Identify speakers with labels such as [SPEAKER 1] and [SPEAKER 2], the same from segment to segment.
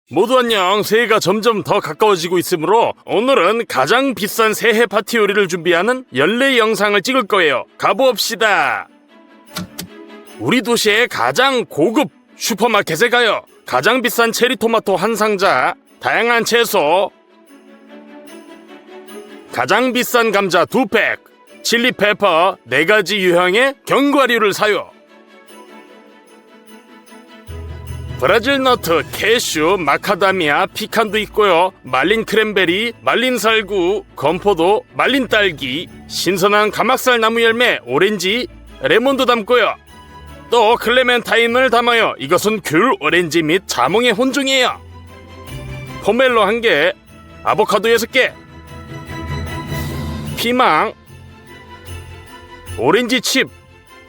[SPEAKER 1] 모두 안녕. 새해가 점점 더 가까워지고 있으므로 오늘은 가장 비싼 새해 파티 요리를 준비하는 연례 영상을 찍을 거예요. 가봅시다. 우리 도시의 가장 고급 슈퍼마켓에 가요. 가장 비싼 체리토마토 한 상자, 다양한 채소, 가장 비싼 감자 2팩, 칠리페퍼 4가지 유형의 견과류를 사요. 브라질 너트, 캐슈, 마카다미아, 피칸도 있고요. 말린 크랜베리, 말린 살구, 건포도, 말린 딸기, 신선한 가막살 나무 열매, 오렌지, 레몬도 담고요. 또 클레멘타인을 담아요. 이것은 귤, 오렌지 및 자몽의 혼종이에요. 포멜로 1개, 아보카도 6개, 피망, 오렌지 칩,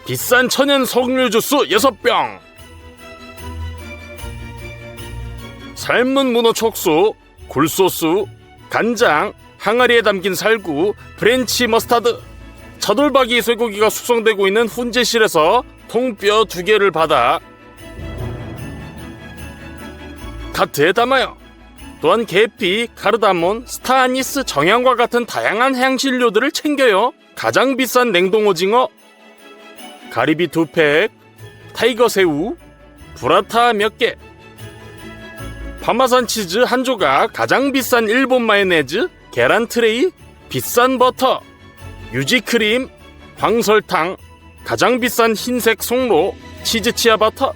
[SPEAKER 1] 비싼 천연 석류 주스 6병, 삶은 문어 촉수, 굴소스, 간장, 항아리에 담긴 살구, 프렌치 머스타드, 차돌박이 쇠고기가 숙성되고 있는 훈제실에서 통뼈 2개를 받아 카트에 담아요. 또한 계피, 카르다몬, 스타아니스, 정향과 같은 다양한 향신료들을 챙겨요. 가장 비싼 냉동 오징어, 가리비 2팩, 타이거 새우, 브라타 몇 개, 파마산 치즈 1조각, 가장 비싼 일본 마요네즈, 계란 트레이, 비싼 버터, 유지 크림, 황설탕, 가장 비싼 흰색 송로, 치즈 치아바터,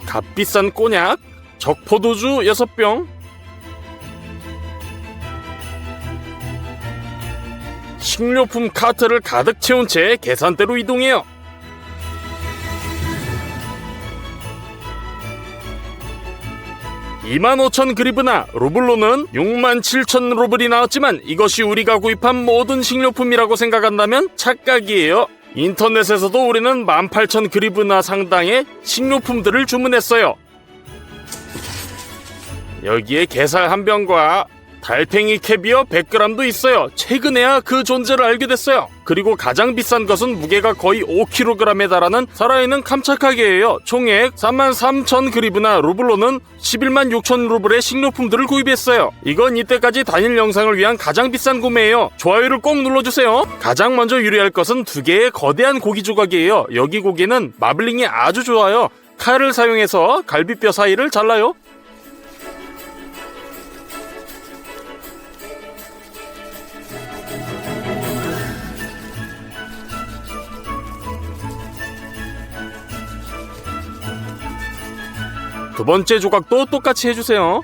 [SPEAKER 1] 값비싼 꼬냑, 적포도주 6병, 식료품 카트를 가득 채운 채 계산대로 이동해요. (25,000 그리브나) 루블로는 67,000 루블이 나왔지만 이것이 우리가 구입한 모든 식료품이라고 생각한다면 착각이에요. 인터넷에서도 우리는 18,000 그리브나 상당의 식료품들을 주문했어요. 여기에 게살 1병과 달팽이 캐비어 100g도 있어요. 최근에야 그 존재를 알게 됐어요. 그리고 가장 비싼 것은 무게가 거의 5kg에 달하는 살아있는 캄차카게예요. 총액 33,000 그리브나 루블로는 116,000 루블의 식료품들을 구입했어요. 이건 이때까지 단일 영상을 위한 가장 비싼 구매예요. 좋아요를 꼭 눌러주세요. 가장 먼저 요리할 것은 2개의 거대한 고기 조각이에요. 여기 고기는 마블링이 아주 좋아요. 칼을 사용해서 갈비뼈 사이를 잘라요. 두 번째 조각도 똑같이 해주세요.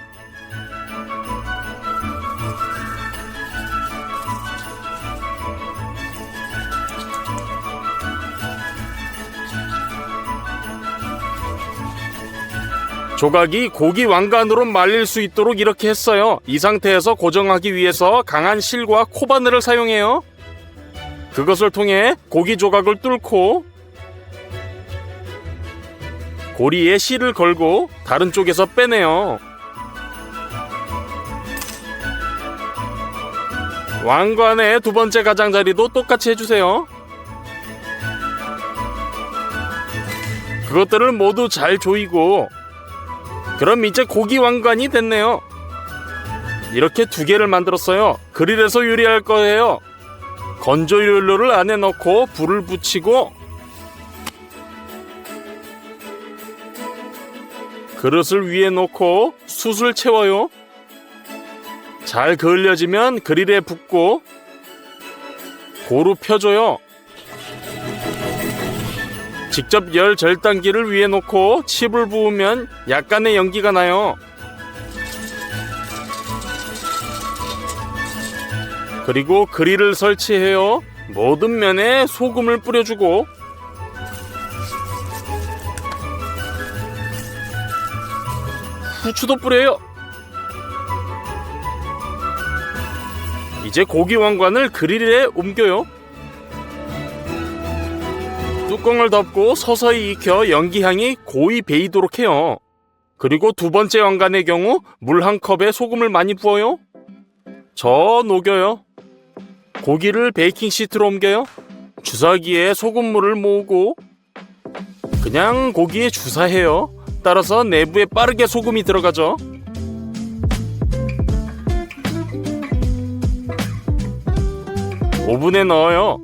[SPEAKER 1] 조각이 고기 왕관으로 말릴 수 있도록 이렇게 했어요. 이 상태에서 고정하기 위해서 강한 실과 코바늘을 사용해요. 그것을 통해 고기 조각을 뚫고 고리에 실을 걸고 다른 쪽에서 빼내요. 왕관의 두 번째 가장자리도 똑같이 해주세요. 그것들을 모두 잘 조이고, 그럼 이제 고기 왕관이 됐네요. 이렇게 2개를 만들었어요. 그릴에서 요리할 거예요. 건조연료를 안에 넣고 불을 붙이고 그릇을 위에 놓고 숯을 채워요. 잘 그을려지면 그릴에 붓고 고루 펴줘요. 직접 열 절단기를 위에 놓고 칩을 부으면 약간의 연기가 나요. 그리고 그릴을 설치해요. 모든 면에 소금을 뿌려주고 후추도 뿌려요. 이제 고기 왕관을 그릴에 옮겨요. 뚜껑을 덮고 서서히 익혀 연기향이 고이 배이도록 해요. 그리고 두 번째 왕관의 경우 물 1컵에 소금을 많이 부어요. 저 녹여요. 고기를 베이킹 시트로 옮겨요. 주사기에 소금물을 모으고 그냥 고기에 주사해요. 따라서 내부에 빠르게 소금이 들어가죠. 오븐에 넣어요.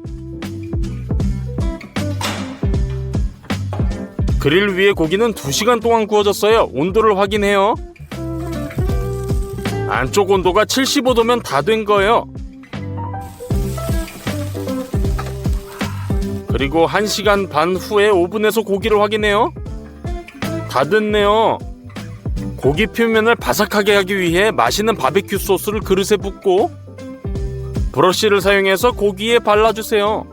[SPEAKER 1] 그릴 위에 고기는 2시간 동안 구워졌어요. 온도를 확인해요. 안쪽 온도가 75도면 다 된 거예요. 그리고 1시간 반 후에 오븐에서 고기를 확인해요. 다 됐네요. 고기 표면을 바삭하게 하기 위해 맛있는 바베큐 소스를 그릇에 붓고 브러쉬를 사용해서 고기에 발라주세요.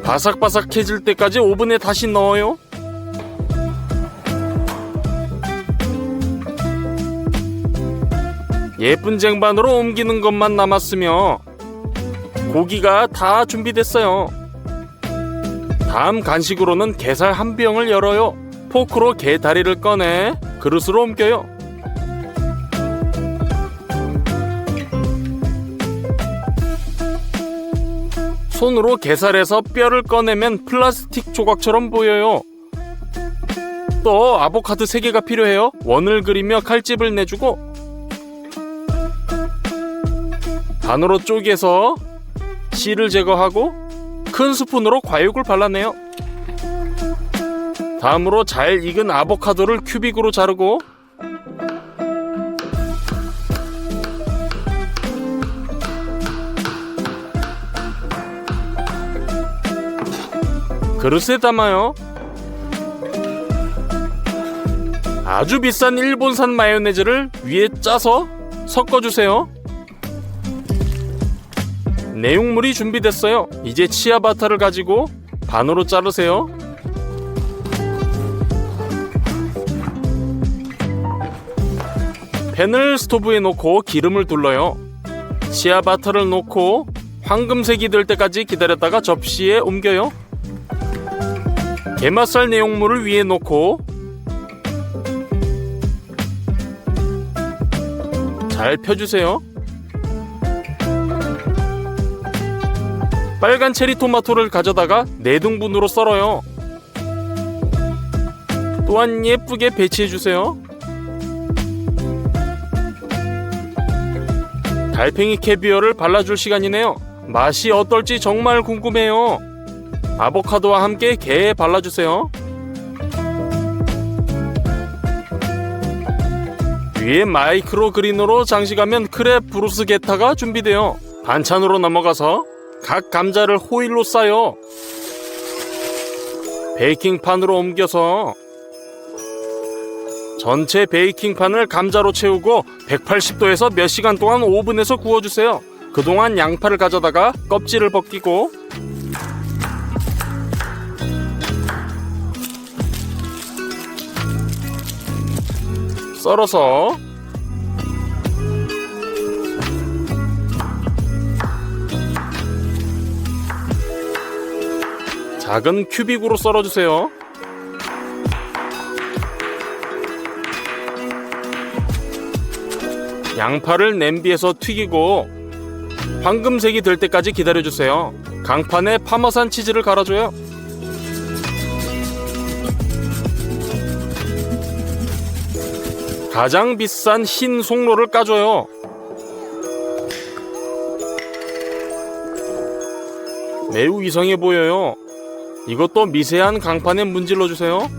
[SPEAKER 1] 바삭바삭해질 때까지 오븐에 다시 넣어요. 예쁜 쟁반으로 옮기는 것만 남았으며 고기가 다 준비됐어요. 다음 간식으로는 게살 한 병을 열어요. 포크로 게 다리를 꺼내 그릇으로 옮겨요. 손으로 게살에서 뼈를 꺼내면 플라스틱 조각처럼 보여요. 또 아보카도 3개가 필요해요. 원을 그리며 칼집을 내주고 반으로 쪼개서 씨를 제거하고 큰 스푼으로 과육을 발라내요. 다음으로 잘 익은 아보카도를 큐빅으로 자르고 그릇에 담아요. 아주 비싼 일본산 마요네즈를 위에 짜서 섞어주세요. 내용물이 준비됐어요. 이제 치아바타를 가지고 반으로 자르세요. 팬을 스토브에 놓고 기름을 둘러요. 치아바타를 놓고 황금색이 될 때까지 기다렸다가 접시에 옮겨요. 게맛살 내용물을 위에 놓고 잘 펴주세요. 빨간 체리 토마토를 가져다가 4등분으로 썰어요. 또한 예쁘게 배치해주세요. 달팽이 캐비어를 발라줄 시간이네요. 맛이 어떨지 정말 궁금해요. 아보카도와 함께 게에 발라주세요. 위에 마이크로 그린으로 장식하면 크랩 브루스게타가 준비돼요. 반찬으로 넘어가서 각 감자를 호일로 싸요. 베이킹판으로 옮겨서 전체 베이킹판을 감자로 채우고 180도에서 몇 시간 동안 오븐에서 구워주세요. 그동안 양파를 가져다가 껍질을 벗기고 썰어서 작은 큐빅으로 썰어주세요. 양파를 냄비에서 튀기고 황금색이 될 때까지 기다려주세요. 강판에 파마산 치즈를 갈아줘요. 가장 비싼 흰 송로를 까줘요. 매우 이상해 보여요. 이것도 미세한 강판에 문질러주세요.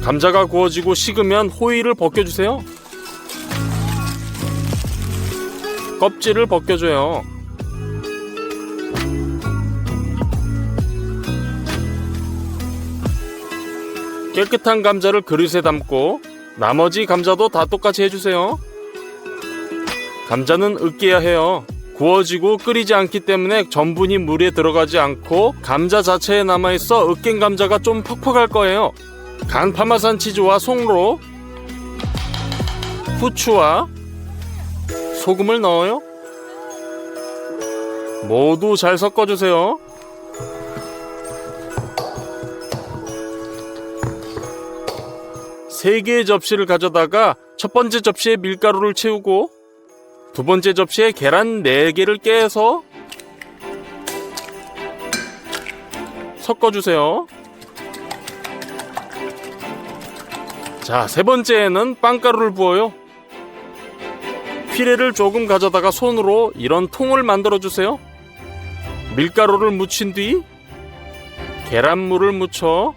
[SPEAKER 1] 감자가 구워지고 식으면 호일을 벗겨주세요. 껍질을 벗겨줘요. 깨끗한 감자를 그릇에 담고 나머지 감자도 다 똑같이 해주세요. 감자는 으깨야 해요. 구워지고 끓이지 않기 때문에 전분이 물에 들어가지 않고 감자 자체에 남아있어 으깬 감자가 좀 퍽퍽할 거예요. 간 파마산 치즈와 송로, 후추와 소금을 넣어요. 모두 잘 섞어주세요. 세 개의 접시를 가져다가 첫 번째 접시에 밀가루를 채우고 두 번째 접시에 계란 4개를 깨서 섞어주세요. 자, 세 번째에는 빵가루를 부어요. 피레를 조금 가져다가 손으로 이런 통을 만들어주세요. 밀가루를 묻힌 뒤 계란물을 묻혀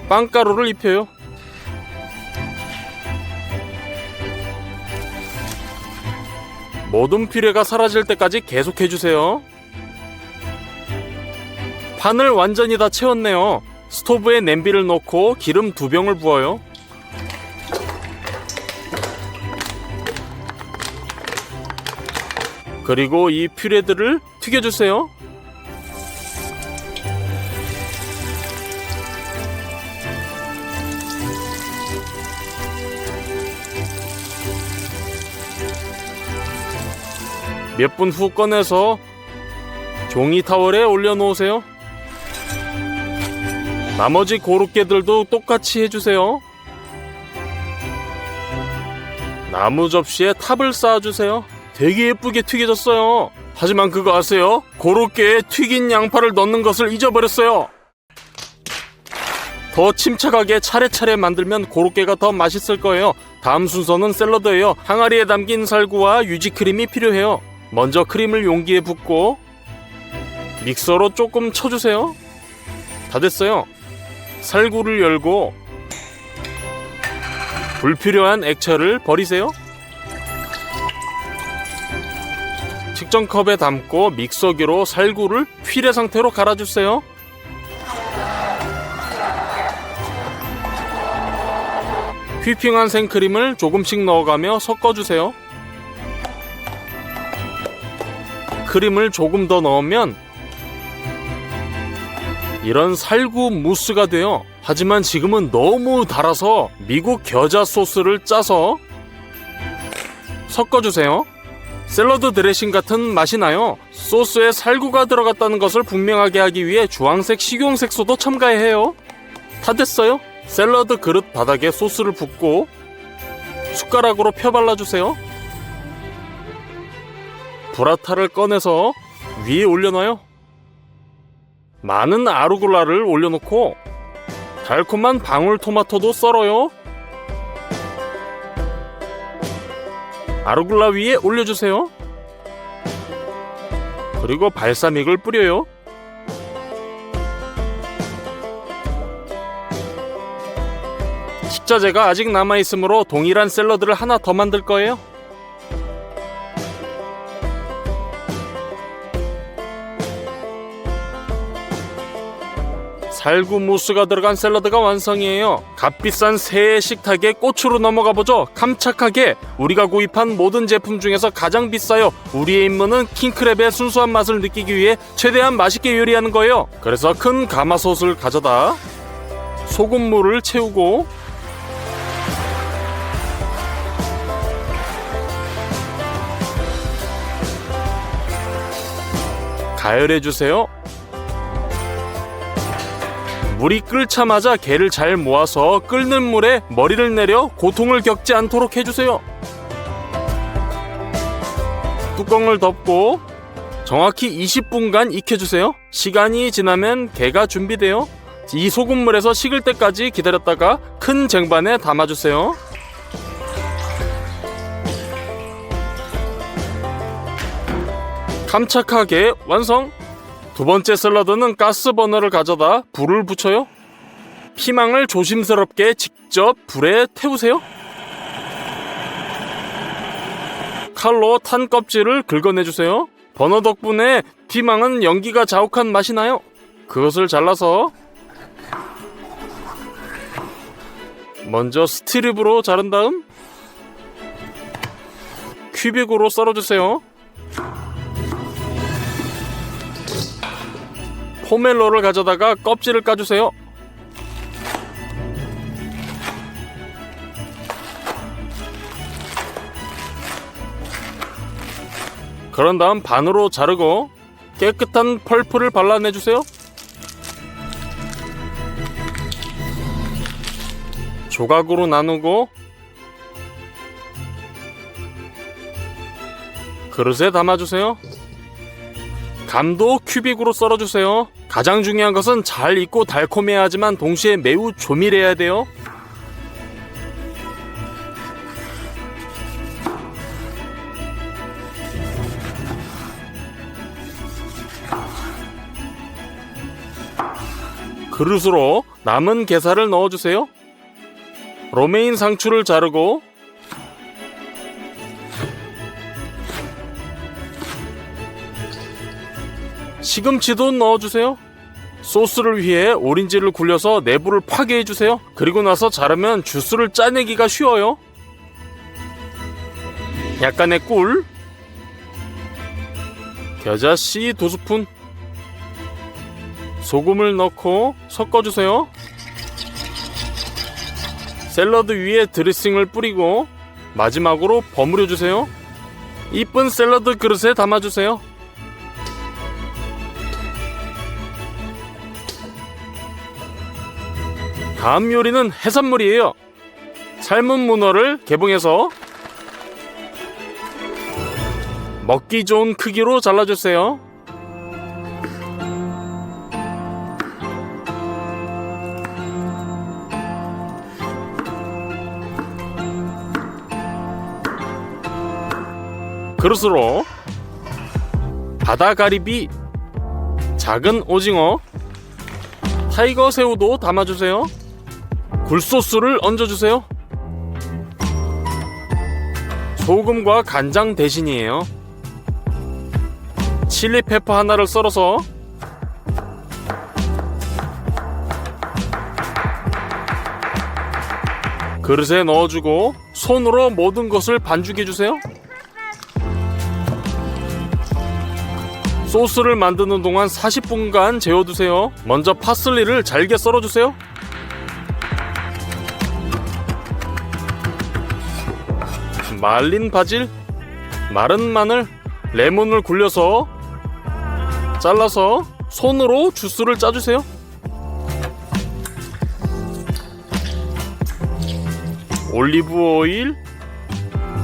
[SPEAKER 1] 빵가루를 입혀요. 모든 피레가 사라질 때까지 계속 해주세요. 판을 완전히 다 채웠네요. 스토브에 냄비를 넣고 기름 2병을 부어요. 그리고 이 퓨레들을 튀겨주세요. 몇 분 후 꺼내서 종이 타월에 올려놓으세요. 나머지 고로케들도 똑같이 해주세요. 나무 접시에 탑을 쌓아주세요. 되게 예쁘게 튀겨졌어요. 하지만 그거 아세요? 고로케에 튀긴 양파를 넣는 것을 잊어버렸어요. 더 침착하게 차례차례 만들면 고로케가 더 맛있을 거예요. 다음 순서는 샐러드예요. 항아리에 담긴 살구와 유지크림이 필요해요. 먼저 크림을 용기에 붓고 믹서로 조금 쳐주세요. 다 됐어요. 살구를 열고 불필요한 액체를 버리세요. 측정 컵에 담고 믹서기로 살구를 퓨레 상태로 갈아주세요. 휘핑한 생크림을 조금씩 넣어가며 섞어주세요. 크림을 조금 더 넣으면 이런 살구 무스가 돼요. 하지만 지금은 너무 달아서 미국 겨자 소스를 짜서 섞어주세요. 샐러드 드레싱 같은 맛이 나요. 소스에 살구가 들어갔다는 것을 분명하게 하기 위해 주황색 식용색소도 첨가해요. 다 됐어요. 샐러드 그릇 바닥에 소스를 붓고 숟가락으로 펴발라주세요. 브라타를 꺼내서 위에 올려놔요. 많은 아루굴라를 올려놓고 달콤한 방울토마토도 썰어요. 아루굴라 위에 올려주세요. 그리고 발사믹을 뿌려요. 식자재가 아직 남아있으므로 동일한 샐러드를 하나 더 만들 거예요. 살구 무스가 들어간 샐러드가 완성이에요. 값비싼 새해 식탁에 꽃으로 넘어가보죠. 깜짝하게 우리가 구입한 모든 제품 중에서 가장 비싸요. 우리의 임무는 킹크랩의 순수한 맛을 느끼기 위해 최대한 맛있게 요리하는 거예요. 그래서 큰 가마솥을 가져다 소금물을 채우고 가열해주세요. 물이 끓자마자 게를 잘 모아서 끓는 물에 머리를 내려 고통을 겪지 않도록 해주세요. 뚜껑을 덮고 정확히 20분간 익혀주세요. 시간이 지나면 게가 준비돼요. 이 소금물에서 식을 때까지 기다렸다가 큰 쟁반에 담아주세요. 깜짝하게 완성! 두 번째 샐러드는 가스버너를 가져다 불을 붙여요. 피망을 조심스럽게 직접 불에 태우세요. 칼로 탄 껍질을 긁어내주세요. 버너 덕분에 피망은 연기가 자욱한 맛이 나요. 그것을 잘라서 먼저 스트립으로 자른 다음 큐빅으로 썰어주세요. 포멜로를 가져다가 껍질을 까주세요. 그런 다음 반으로 자르고 깨끗한 펄프를 발라내주세요. 조각으로 나누고 그릇에 담아주세요. 감도 큐빅으로 썰어주세요. 가장 중요한 것은 잘 익고 달콤해야 하지만 동시에 매우 조밀해야 돼요. 그릇으로 남은 게살을 넣어주세요. 로메인 상추를 자르고 시금치도 넣어주세요. 소스를 위해 오렌지를 굴려서 내부를 파괴해주세요. 그리고 나서 자르면 주스를 짜내기가 쉬워요. 약간의 꿀, 겨자씨 2스푼, 소금을 넣고 섞어주세요. 샐러드 위에 드레싱을 뿌리고 마지막으로 버무려주세요. 이쁜 샐러드 그릇에 담아주세요. 다음 요리는 해산물이에요. 삶은 문어를 개봉해서 먹기 좋은 크기로 잘라주세요. 그릇으로 바다가리비, 작은 오징어, 타이거 새우도 담아주세요. 굴소스를 얹어주세요. 소금과 간장 대신이에요. 칠리페퍼 하나를 썰어서 그릇에 넣어주고 손으로 모든 것을 반죽해주세요. 소스를 만드는 동안 40분간 재워두세요. 먼저 파슬리를 잘게 썰어주세요. 말린 바질, 마른 마늘, 레몬을 굴려서 잘라서 손으로 주스를 짜주세요. 올리브 오일,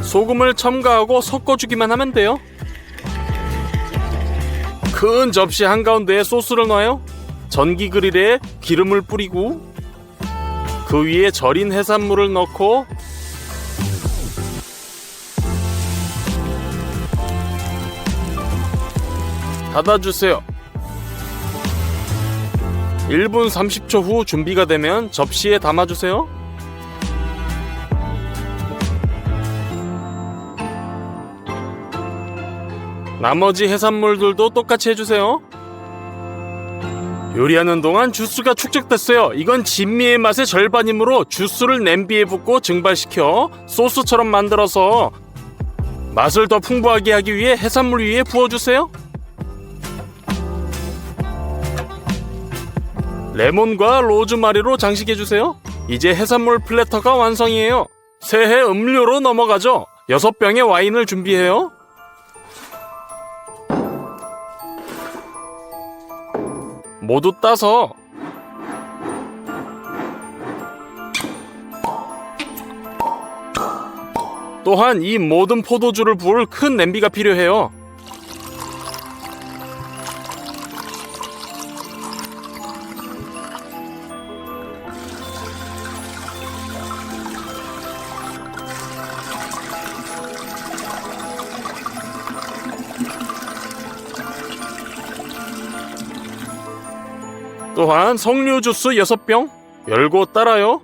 [SPEAKER 1] 소금을 첨가하고 섞어주기만 하면 돼요. 큰 접시 한가운데에 소스를 넣어요. 전기 그릴에 기름을 뿌리고 그 위에 절인 해산물을 넣고 닫아주세요. 1분 30초 후 준비가 되면 접시에 담아주세요. 나머지 해산물들도 똑같이 해주세요. 요리하는 동안 주스가 축적됐어요. 이건 진미의 맛의 절반이므로 주스를 냄비에 붓고 증발시켜 소스처럼 만들어서 맛을 더 풍부하게 하기 위해 해산물 위에 부어주세요. 레몬과 로즈마리로 장식해주세요. 이제 해산물 플래터가 완성이에요. 새해 음료로 넘어가죠. 6병의 와인을 준비해요. 모두 따서 또한 이 모든 포도주를 부을 큰 냄비가 필요해요. 또한 석류 주스 6병 열고 따라요.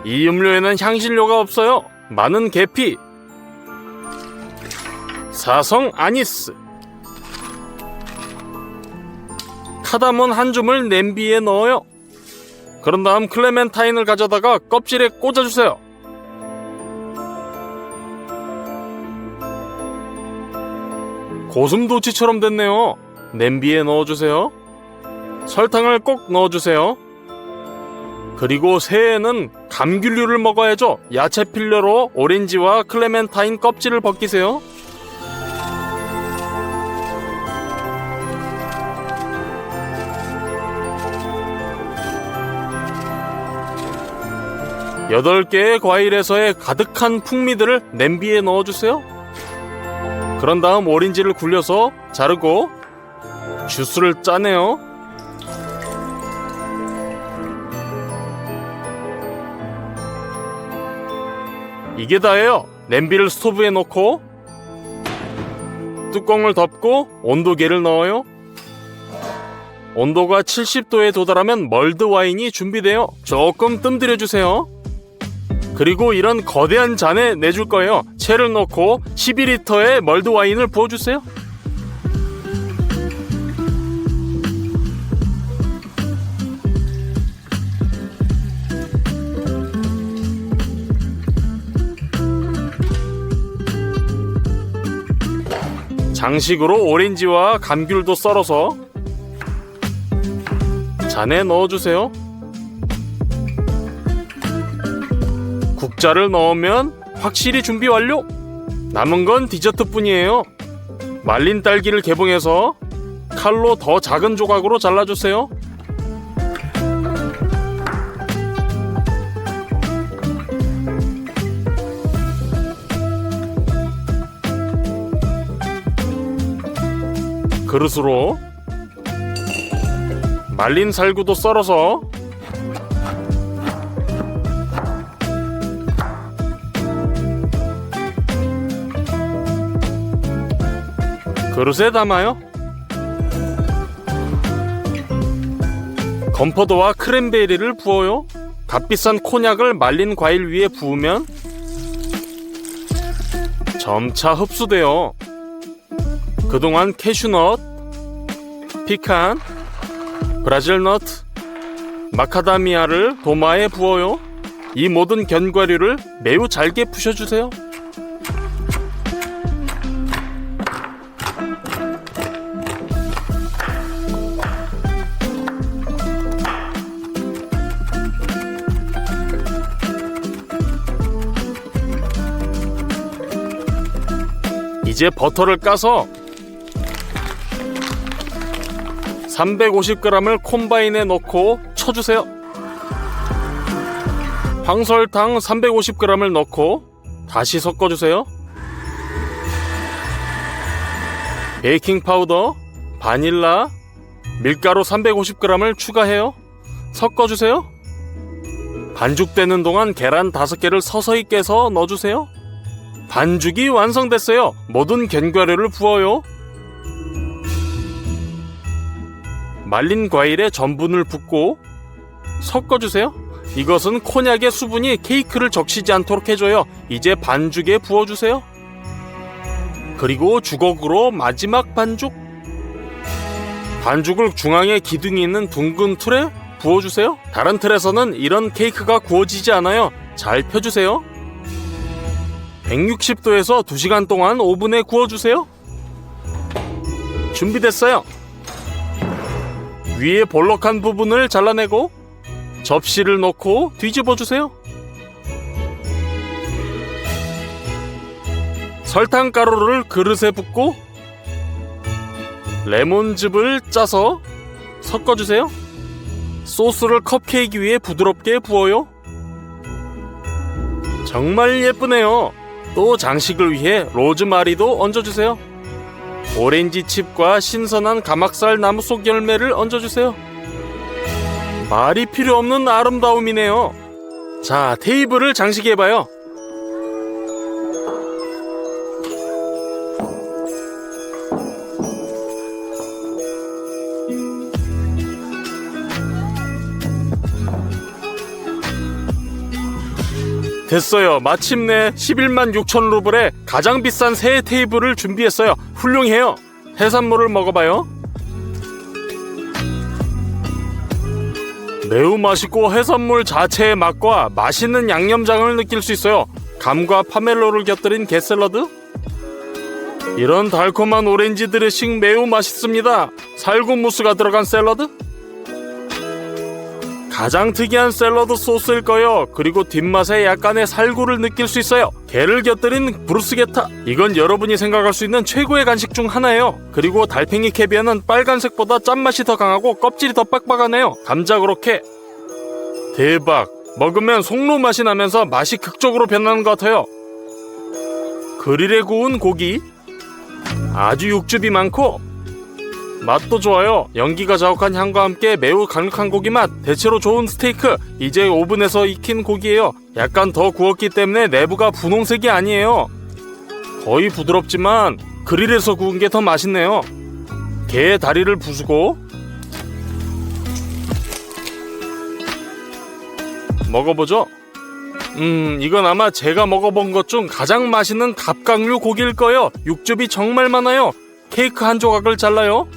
[SPEAKER 1] 이 음료에는 향신료가 없어요. 많은 계피, 사성 아니스, 카다몬 한 줌을 냄비에 넣어요. 그런 다음 클레멘타인을 가져다가 껍질에 꽂아주세요. 고슴도치처럼 됐네요. 냄비에 넣어주세요. 설탕을 꼭 넣어주세요. 그리고 새해에는 감귤류를 먹어야죠. 야채 필러로 오렌지와 클레멘타인 껍질을 벗기세요. 여덟 개의 과일에서의 가득한 풍미들을 냄비에 넣어주세요. 그런 다음 오렌지를 굴려서 자르고 주스를 짜내요. 이게 다예요. 냄비를 스토브에 넣고 뚜껑을 덮고 온도계를 넣어요. 온도가 70도에 도달하면 멀드 와인이 준비돼요. 조금 뜸들여주세요. 그리고 이런 거대한 잔에 내줄 거예요. 채를 넣고 12리터의 멀드 와인을 부어주세요. 장식으로 오렌지와 감귤도 썰어서 잔에 넣어주세요. 국자를 넣으면 확실히 준비 완료! 남은 건 디저트뿐이에요. 말린 딸기를 개봉해서 칼로 더 작은 조각으로 잘라주세요. 그릇으로 말린 살구도 썰어서 그릇에 담아요. 건포도와 크랜베리를 부어요. 값비싼 콘약을 말린 과일 위에 부으면 점차 흡수돼요. 그동안 캐슈넛, 피칸, 브라질넛, 마카다미아를 도마에 부어요. 이 모든 견과류를 매우 잘게 부셔주세요. 이제 버터를 까서 350g을 콤바인에 넣고 쳐주세요. 황설탕 350g을 넣고 다시 섞어주세요. 베이킹파우더, 바닐라, 밀가루 350g을 추가해요. 섞어주세요. 반죽되는 동안 계란 5개를 서서히 깨서 넣어주세요. 반죽이 완성됐어요. 모든 견과류를 부어요. 말린 과일에 전분을 붓고 섞어주세요. 이것은 콘약의 수분이 케이크를 적시지 않도록 해줘요. 이제 반죽에 부어주세요. 그리고 주걱으로 마지막 반죽. 반죽을 중앙에 기둥이 있는 둥근 틀에 부어주세요. 다른 틀에서는 이런 케이크가 구워지지 않아요. 잘 펴주세요. 160도에서 2시간 동안 오븐에 구워주세요. 준비됐어요. 위에 볼록한 부분을 잘라내고 접시를 넣고 뒤집어주세요. 설탕가루를 그릇에 붓고 레몬즙을 짜서 섞어주세요. 소스를 컵케이크 위에 부드럽게 부어요. 정말 예쁘네요. 또 장식을 위해 로즈마리도 얹어주세요. 오렌지 칩과 신선한 가막살 나무 속 열매를 얹어주세요. 말이 필요 없는 아름다움이네요. 자, 테이블을 장식해봐요. 됐어요. 마침내 11만 6천 루블에 가장 비싼 새 테이블을 준비했어요. 훌륭해요. 해산물을 먹어봐요. 매우 맛있고 해산물 자체의 맛과 맛있는 양념장을 느낄 수 있어요. 감과 파멜로를 곁들인 게 샐러드. 이런 달콤한 오렌지 드레싱 매우 맛있습니다. 살구 무스가 들어간 샐러드. 가장 특이한 샐러드 소스일 거예요. 그리고 뒷맛에 약간의 살구를 느낄 수 있어요. 게를 곁들인 브루스게타. 이건 여러분이 생각할 수 있는 최고의 간식 중 하나예요. 그리고 달팽이 캐비아는 빨간색보다 짠맛이 더 강하고 껍질이 더 빡빡하네요. 감자 그렇게. 대박. 먹으면 송로 맛이 나면서 맛이 극적으로 변하는 것 같아요. 그릴에 구운 고기. 아주 육즙이 많고 맛도 좋아요. 연기가 자욱한 향과 함께 매우 강력한 고기 맛, 대체로 좋은 스테이크. 이제 오븐에서 익힌 고기예요. 약간 더 구웠기 때문에 내부가 분홍색이 아니에요. 거의 부드럽지만 그릴에서 구운 게 더 맛있네요. 게의 다리를 부수고 먹어보죠. 이건 아마 제가 먹어본 것 중 가장 맛있는 갑각류 고기일 거예요. 육즙이 정말 많아요. 케이크 한 조각을 잘라요.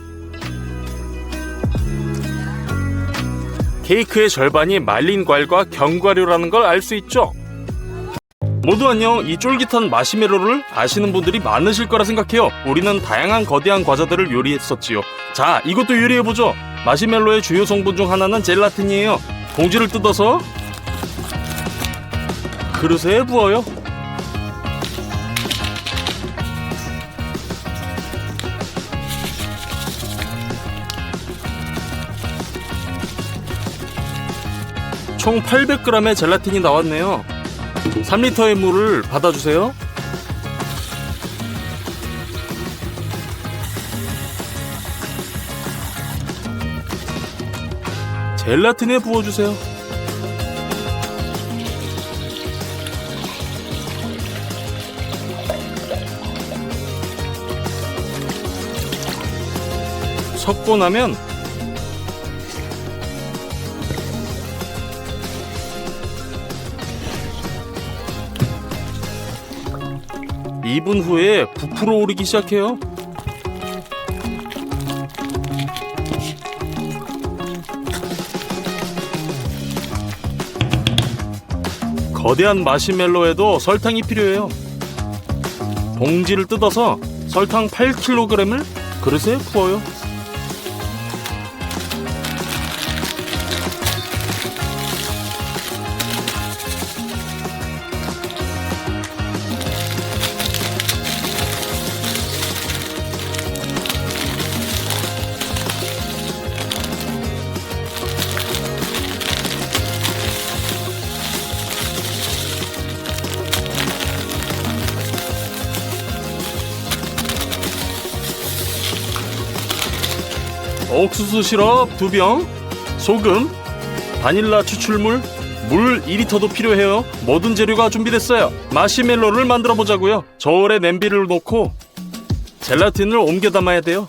[SPEAKER 1] 케이크의 절반이 말린 과일과 견과류라는 걸 알 수 있죠. 모두 안녕. 이 쫄깃한 마시멜로를 아시는 분들이 많으실 거라 생각해요. 우리는 다양한 거대한 과자들을 요리했었지요. 자, 이것도 요리해보죠. 마시멜로의 주요 성분 중 하나는 젤라틴이에요. 봉지를 뜯어서 그릇에 부어요. 총 800g의 젤라틴이 나왔네요. 3리터의 물을 받아주세요. 젤라틴에 부어주세요. 섞고 나면 (2분) 후에 부풀어 오르기 시작해요. 거대한 마시멜로에도 설탕이 필요해요. 봉지를 뜯어서 설탕 8kg을 그릇에 부어요. 옥수수 시럽 2병, 소금, 바닐라 추출물, 물 2리터도 필요해요. 모든 재료가 준비됐어요. 마시멜로를 만들어 보자고요. 저울에 냄비를 놓고 젤라틴을 옮겨 담아야 돼요.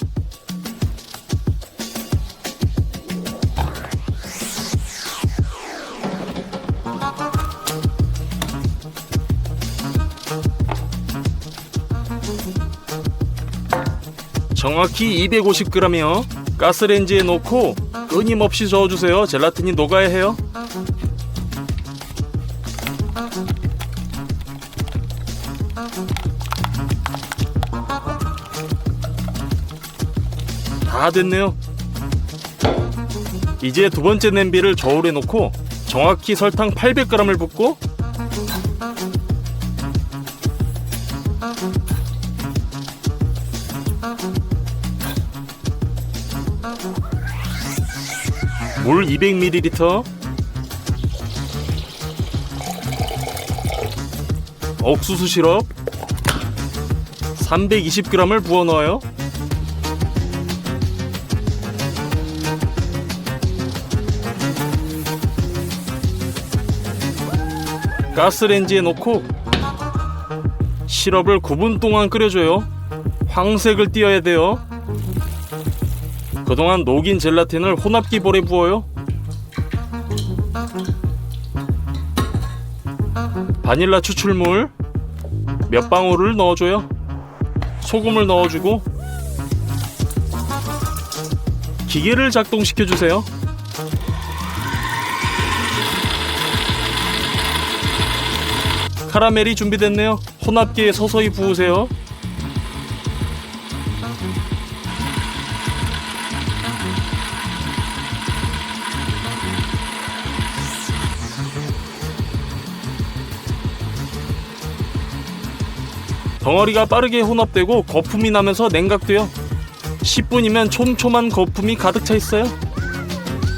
[SPEAKER 1] 정확히 250g이요. 가스레인지에 놓고 끊임없이 저어주세요. 젤라틴이 녹아야 해요. 다 됐네요. 이제 두 번째 냄비를 저울에 놓고 정확히 설탕 800g을 붓고 물 200ml, 옥수수 시럽 320g을 부어 넣어요. 가스레인지에 놓고 시럽을 9분 동안 끓여줘요. 황색을 띄어야 돼요. 그동안 녹인 젤라틴을 혼합기 볼에 부어요. 바닐라 추출물 몇 방울을 넣어줘요. 소금을 넣어주고 기계를 작동시켜주세요. 카라멜이 준비됐네요. 혼합기에 서서히 부으세요. 덩어리가 빠르게 혼합되고 거품이 나면서 냉각돼요. 10분이면 촘촘한 거품이 가득 차 있어요.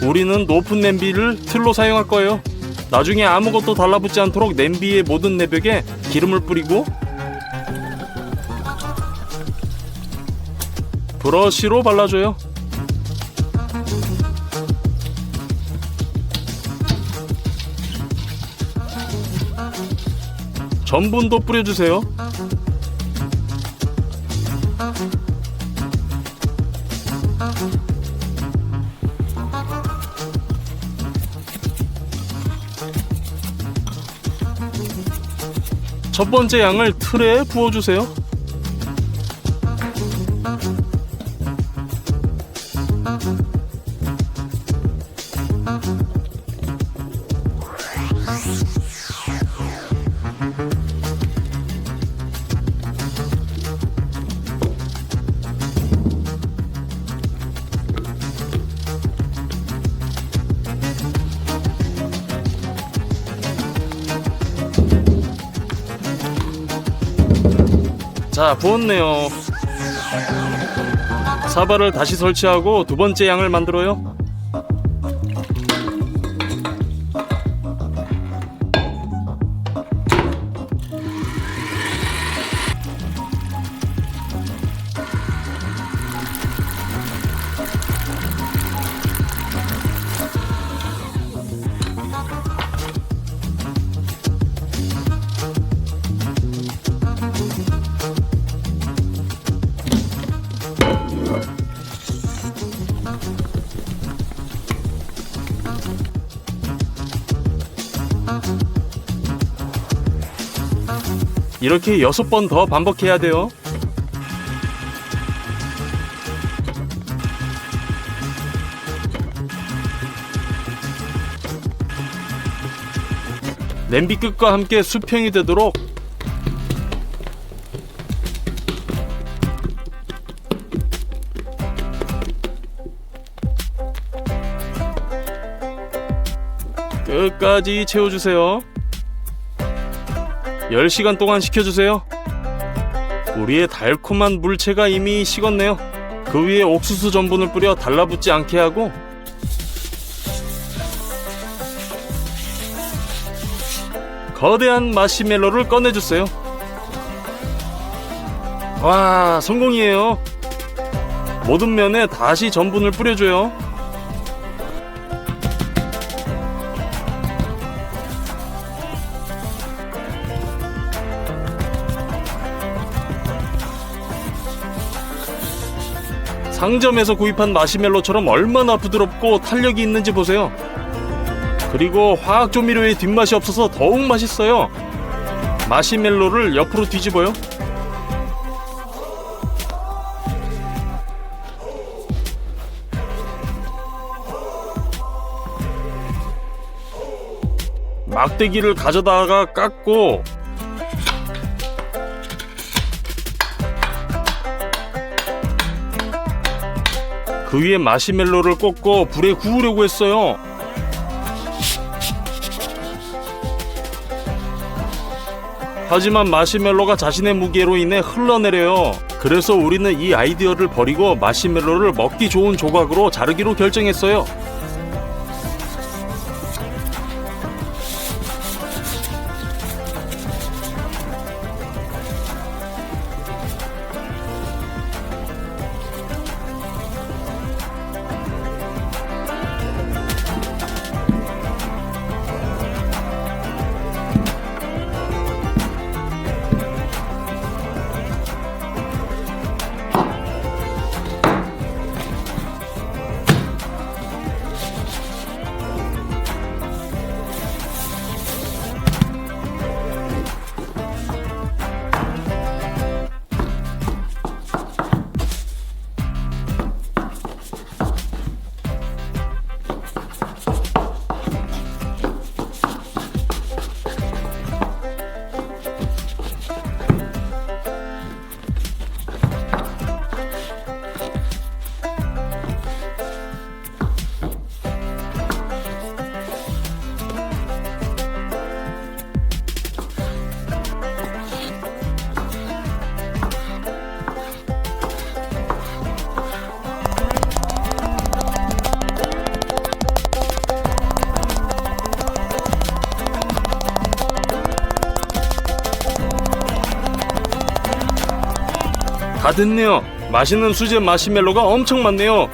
[SPEAKER 1] 우리는 높은 냄비를 틀로 사용할 거예요. 나중에 아무것도 달라붙지 않도록 냄비의 모든 내벽에 기름을 뿌리고 브러쉬로 발라줘요. 전분도 뿌려주세요. 첫 번째 양을 틀에 부어주세요. 자, 부었네요. 사발을 다시 설치하고 두 번째 양을 만들어요. 이렇게 6번 더 반복해야 돼요. 냄비 끝과 함께 수평이 되도록 끝까지 채워주세요. 10시간 동안 식혀주세요. 우리의 달콤한 물체가 이미 식었네요. 그 위에 옥수수 전분을 뿌려 달라붙지 않게 하고 거대한 마시멜로를 꺼내주세요. 와, 성공이에요. 모든 면에 다시 전분을 뿌려줘요. 상점에서 구입한 마시멜로처럼 얼마나 부드럽고 탄력이 있는지 보세요. 그리고 화학 조미료의 뒷맛이 없어서 더욱 맛있어요. 마시멜로를 옆으로 뒤집어요. 막대기를 가져다가 깎고 그 위에 마시멜로를 꽂고 불에 구우려고 했어요. 하지만 마시멜로가 자신의 무게로 인해 흘러내려요. 그래서 우리는 이 아이디어를 버리고 마시멜로를 먹기 좋은 조각으로 자르기로 결정했어요. 다 됐네요. 맛있는 수제 마시멜로가 엄청 많네요.